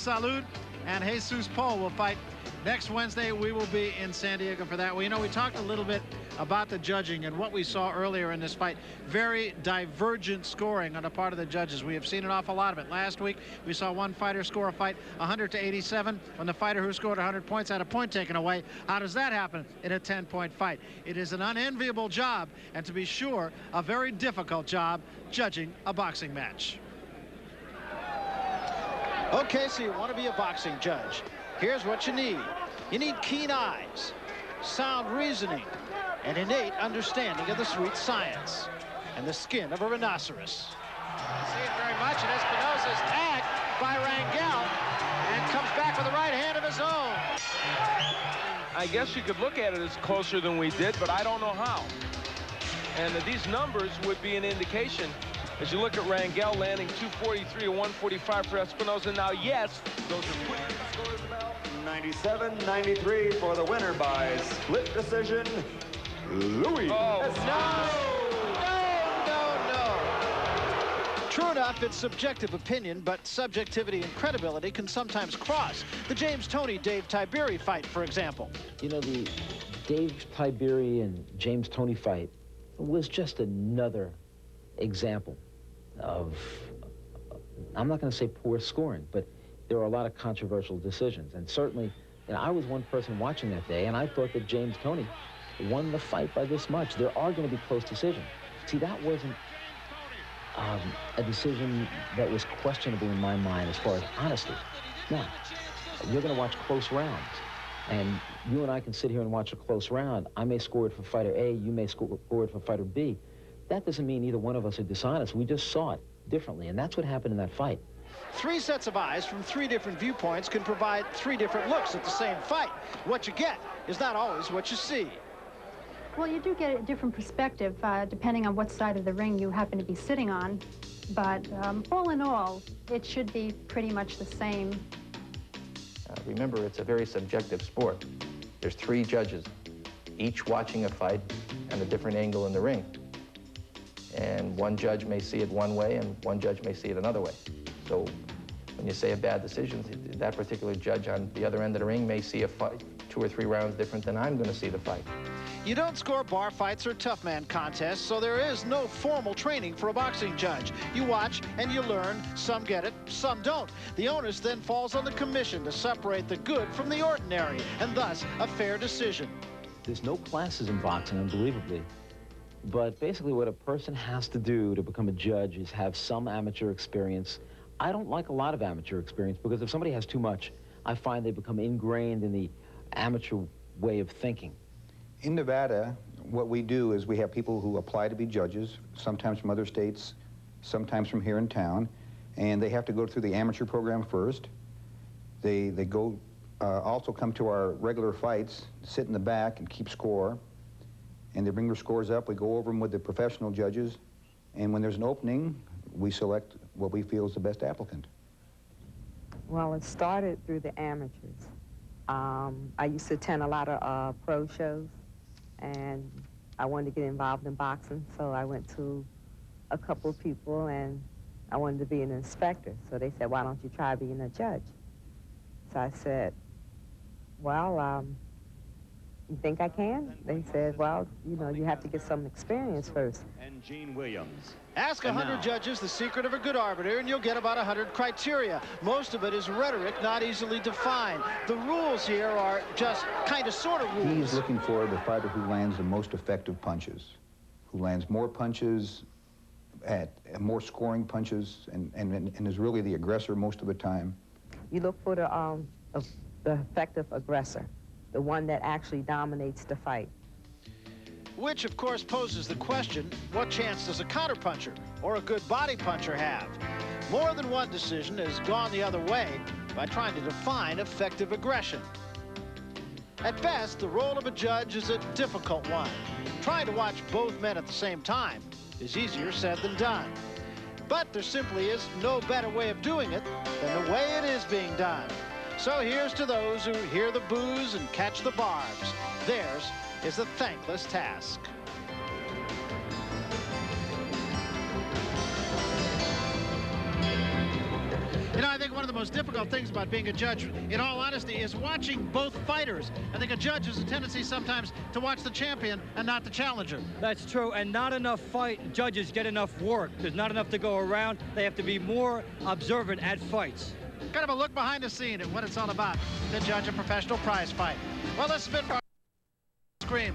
Salud and Jesus Paul will fight next Wednesday. We will be in San Diego for that. Well, you know, we talked a little bit about the judging and what we saw earlier in this fight. Very divergent scoring on the part of the judges. We have seen an awful lot of it. Last week, we saw one fighter score a fight 100-87 when the fighter who scored 100 points had a point taken away. How does that happen in a 10-point fight? It is an unenviable job, and to be sure, a very difficult job judging a boxing match. Okay, so you want to be a boxing judge. Here's what you need. You need keen eyes, sound reasoning, and innate understanding of the sweet science and the skin of a rhinoceros. See it very much, and Espinosa's tagged by Rangel and comes back with a right hand of his own. I guess you could look at it as closer than we did, but I don't know how. And these numbers would be an indication. As you look at Rangel landing 243 to 145 for Espinosa. Now, yes, those are quick scores now. 97-93 for the winner by split decision, Louis. Oh, no. True enough, it's subjective opinion, but subjectivity and credibility can sometimes cross. The James Toney Dave Tiberi fight, for example. You know, the Dave Tiberi and James Toney fight was just another example of, I'm not going to say poor scoring, but there were a lot of controversial decisions. And certainly, you know, I was one person watching that day, and I thought that James Toney won the fight by this much. There are going to be close decisions. See, that wasn't a decision that was questionable in my mind as far as honesty. Now, you're going to watch close rounds, and you and I can sit here and watch a close round. I may score it for fighter A, you may score it for fighter B. That doesn't mean either one of us are dishonest. We just saw it differently, and that's what happened in that fight. 3 sets of eyes from 3 different viewpoints can provide 3 different looks at the same fight. What you get is not always what you see. Well, you do get a different perspective depending on what side of the ring you happen to be sitting on. But all in all, it should be pretty much the same. Remember, it's a very subjective sport. There's 3 judges, each watching a fight and a different angle in the ring. And one judge may see it one way, and one judge may see it another way. So when you say a bad decision, that particular judge on the other end of the ring may see a fight 2 or 3 rounds different than I'm going to see the fight. You don't score bar fights or tough man contests, so there is no formal training for a boxing judge. You watch and you learn. Some get it, some don't. The onus then falls on the commission to separate the good from the ordinary, and thus a fair decision. There's no classes in boxing, unbelievably. But basically what a person has to do to become a judge is have some amateur experience. I don't like a lot of amateur experience because if somebody has too much, I find they become ingrained in the amateur way of thinking. In Nevada, what we do is we have people who apply to be judges, sometimes from other states, sometimes from here in town, and they have to go through the amateur program first. They go also come to our regular fights, sit in the back and keep score, and they bring their scores up. We go over them with the professional judges, and when there's an opening, we select what we feel is the best applicant. Well, it started through the amateurs. I used to attend a lot of pro shows, and I wanted to get involved in boxing, so I went to a couple of people, and I wanted to be an inspector. So they said, why don't you try being a judge? So I said, well, you think I can? They said, well, you know, you have to get some experience first. And Gene Williams. Ask 100 judges the secret of a good arbiter, and you'll get about 100 criteria. Most of it is rhetoric, not easily defined. The rules here are just kind of sort of rules. He's looking for the fighter who lands the most effective punches, who lands more punches, at more scoring punches, and is really the aggressor most of the time. You look for the effective aggressor, the one that actually dominates the fight. Which, of course, poses the question, what chance does a counterpuncher or a good body puncher have? More than one decision has gone the other way by trying to define effective aggression. At best, the role of a judge is a difficult one. Trying to watch both men at the same time is easier said than done. But there simply is no better way of doing it than the way it is being done. So here's to those who hear the boos and catch the barbs. Theirs is a thankless task. You know, I think one of the most difficult things about being a judge, in all honesty, is watching both fighters. I think a judge has a tendency sometimes to watch the champion and not the challenger. That's true, and not enough judges get enough work. There's not enough to go around. They have to be more observant at fights. Kind of a look behind the scene at what it's all about to judge a professional prize fight. Well, this has been Scream.